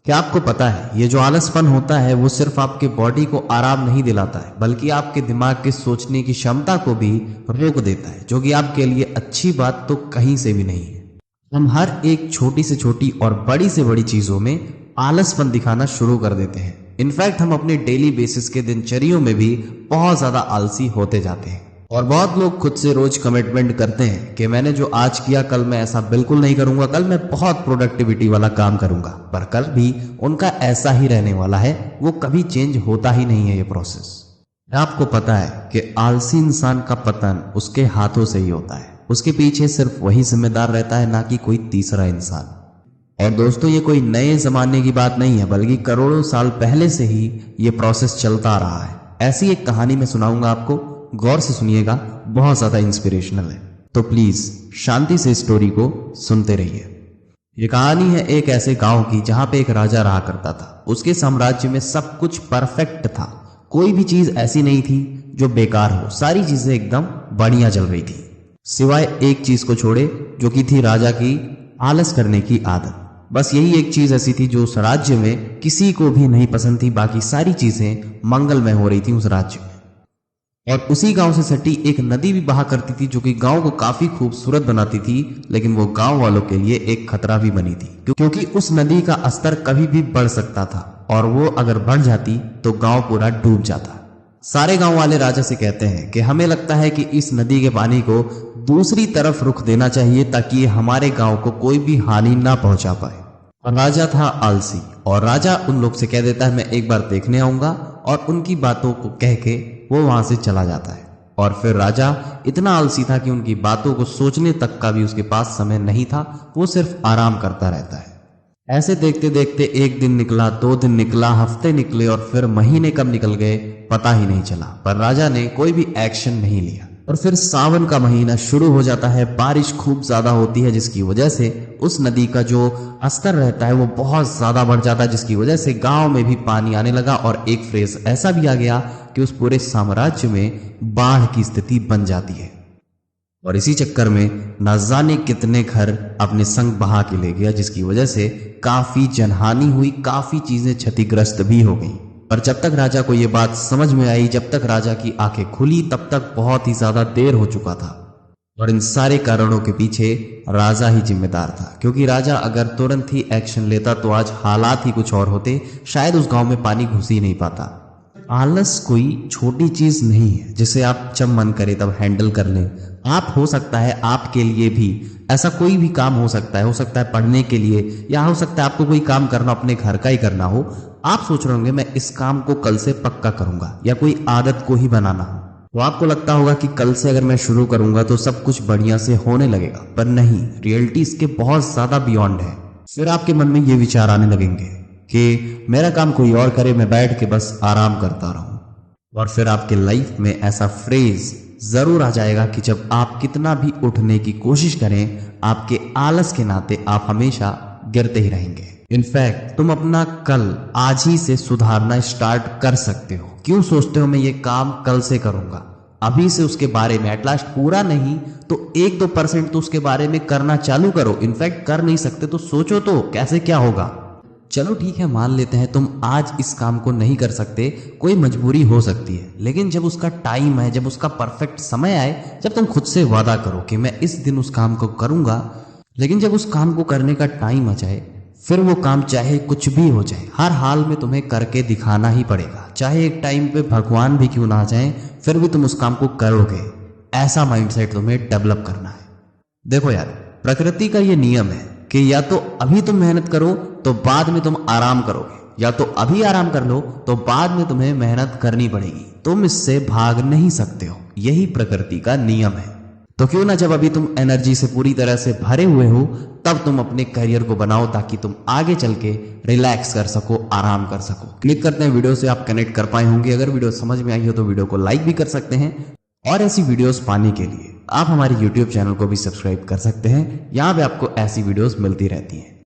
क्या आपको पता है ये जो आलसपन होता है वो सिर्फ आपके बॉडी को आराम नहीं दिलाता है बल्कि आपके दिमाग के सोचने की क्षमता को भी रोक देता है, जो कि आपके लिए अच्छी बात तो कहीं से भी नहीं है। हम हर एक छोटी से छोटी और बड़ी से बड़ी चीजों में आलसपन दिखाना शुरू कर देते हैं। इनफैक्ट हम अपने डेली बेसिस के दिनचर्यों में भी बहुत ज्यादा आलसी होते जाते हैं और बहुत लोग खुद से रोज कमिटमेंट करते हैं कि मैंने जो आज किया कल मैं ऐसा बिल्कुल नहीं करूंगा, कल मैं बहुत प्रोडक्टिविटी वाला काम करूंगा। पर कल भी उनका ऐसा ही रहने वाला है, वो कभी चेंज होता ही नहीं है ये प्रोसेस। आपको पता है कि आलसी इंसान का पतन उसके हाथों से ही होता है, उसके पीछे सिर्फ वही जिम्मेदार रहता है, ना कि कोई तीसरा इंसान। और दोस्तों ये कोई नए जमाने की बात नहीं है बल्कि करोड़ों साल पहले से ही ये प्रोसेस चलता आ रहा है। ऐसी एक कहानी मैं सुनाऊंगा आपको, गौर से सुनिएगा, बहुत ज्यादा इंस्पिरेशनल है, तो प्लीज शांति से स्टोरी को सुनते रहिए। ये कहानी है एक ऐसे गांव की जहां पे एक राजा रहा करता था। उसके साम्राज्य में सब कुछ परफेक्ट था, कोई भी चीज ऐसी नहीं थी जो बेकार हो, सारी चीजें एकदम बढ़िया चल रही थी, सिवाय एक चीज को छोड़े जो कि थी राजा की आलस करने की आदत। बस यही एक चीज ऐसी थी जो उस राज्य में किसी को भी नहीं पसंद थी, बाकी सारी चीजें मंगलमय हो रही थी उस राज्य में। और उसी गांव से सटी एक नदी भी बहा करती थी जो कि गांव को काफी खूबसूरत बनाती थी, लेकिन वो गांव वालों के लिए एक खतरा भी बनी थी, क्योंकि उस नदी का स्तर कभी भी बढ़ सकता था और वो अगर बढ़ जाती तो गांव पूरा डूब जाता। सारे गांव वाले राजा से कहते हैं कि हमें लगता है कि इस नदी के पानी को दूसरी तरफ रुख देना चाहिए ताकि हमारे गांव को कोई भी हानि ना पहुंचा पाए। राजा था आलसी और राजा उन लोग से कह देता है मैं एक बार देखने आऊंगा, और उनकी बातों को कह के वो वहां से चला जाता है। और फिर राजा इतना आलसी था कि उनकी बातों को सोचने तक का भी उसके पास समय नहीं था, वो सिर्फ आराम करता रहता है। ऐसे देखते देखते एक दिन निकला, 2 दिन निकला, हफ्ते निकले और फिर महीने कब निकल गए पता ही नहीं चला, पर राजा ने कोई भी एक्शन नहीं लिया। और फिर सावन का महीना शुरू हो जाता है, बारिश खूब ज्यादा होती है जिसकी वजह से उस नदी का जो स्तर रहता है वो बहुत ज्यादा बढ़ जाता है, जिसकी वजह से गांव में भी पानी आने लगा और एक फ्रेज ऐसा भी आ गया कि उस पूरे साम्राज्य में बाढ़ की स्थिति बन जाती है। और इसी चक्कर में न जाने कितने घर अपने संग बहा के ले गया, जिसकी वजह से काफी जनहानि हुई, काफी चीजें क्षतिग्रस्त भी हो गई। पर जब तक राजा को ये बात समझ में आई, जब तक राजा की आंखें खुली, तब तक बहुत ही ज्यादा देर हो चुका था। और इन सारे कारणों के पीछे राजा ही जिम्मेदार था, क्योंकि राजा अगर तुरंत ही एक्शन लेता तो आज हालात ही कुछ और होते, शायद उस गांव में पानी घुस ही नहीं पाता। आलस कोई छोटी चीज नहीं है जिसे आप जब मन करे तब हैंडल कर लें। आप हो सकता है आपके लिए भी ऐसा कोई भी काम हो सकता है पढ़ने के लिए, या हो सकता है आपको कोई काम करना अपने घर का ही करना हो। आप सोच रहे होंगे मैं इस काम को कल से पक्का करूंगा, या कोई आदत को ही बनाना हो, तो आपको लगता होगा कि कल से अगर मैं शुरू करूंगा तो सब कुछ बढ़िया से होने लगेगा, पर नहीं, रियलिटी इसके बहुत ज्यादा बियॉन्ड है। फिर आपके मन में ये विचार आने लगेंगे कि मेरा काम कोई और करे, मैं बैठ के बस आराम करता रहूं। और फिर आपके लाइफ में ऐसा फ्रेज जरूर आ जाएगा कि जब आप कितना भी उठने की कोशिश करें, आपके आलस के नाते आप हमेशा गिरते ही रहेंगे। इनफैक्ट तुम अपना कल आज ही से सुधारना स्टार्ट कर सकते हो। क्यों सोचते हो मैं ये काम कल से करूंगा? अभी से उसके बारे में एटलास्ट पूरा नहीं तो 1-2% तो उसके बारे में करना चालू करो। इनफैक्ट कर नहीं सकते तो सोचो तो कैसे क्या होगा। चलो ठीक है, मान लेते हैं तुम आज इस काम को नहीं कर सकते, कोई मजबूरी हो सकती है, लेकिन जब उसका टाइम है, जब उसका परफेक्ट समय आए, जब तुम खुद से वादा करो कि मैं इस दिन उस काम को करूंगा, लेकिन जब उस काम को करने का टाइम आ जाए, फिर वो काम चाहे कुछ भी हो जाए, हर हाल में तुम्हें करके दिखाना ही पड़ेगा। चाहे एक टाइम पे भगवान भी क्यों ना आ जाए, फिर भी तुम उस काम को करोगे। ऐसा माइंडसेट तुम्हें डेवलप करना है। देखो यार, प्रकृति का ये नियम है कि या तो अभी तुम मेहनत करो तो बाद में तुम आराम करोगे, या तो अभी आराम कर लो तो बाद में तुम्हें मेहनत करनी पड़ेगी। तुम इससे भाग नहीं सकते हो, यही प्रकृति का नियम है। तो क्यों ना जब अभी तुम एनर्जी से पूरी तरह से भरे हुए हो, तब तुम अपने करियर को बनाओ ताकि तुम आगे चल के रिलैक्स कर सको, आराम कर सको। क्लिक करते हैं वीडियो से आप कनेक्ट कर पाए होंगे। अगर वीडियो समझ में आई हो तो वीडियो को लाइक भी कर सकते हैं, और ऐसी वीडियोस पाने के लिए आप हमारे YouTube चैनल को भी सब्सक्राइब कर सकते हैं। यहाँ पे आपको ऐसी वीडियोस मिलती रहती हैं।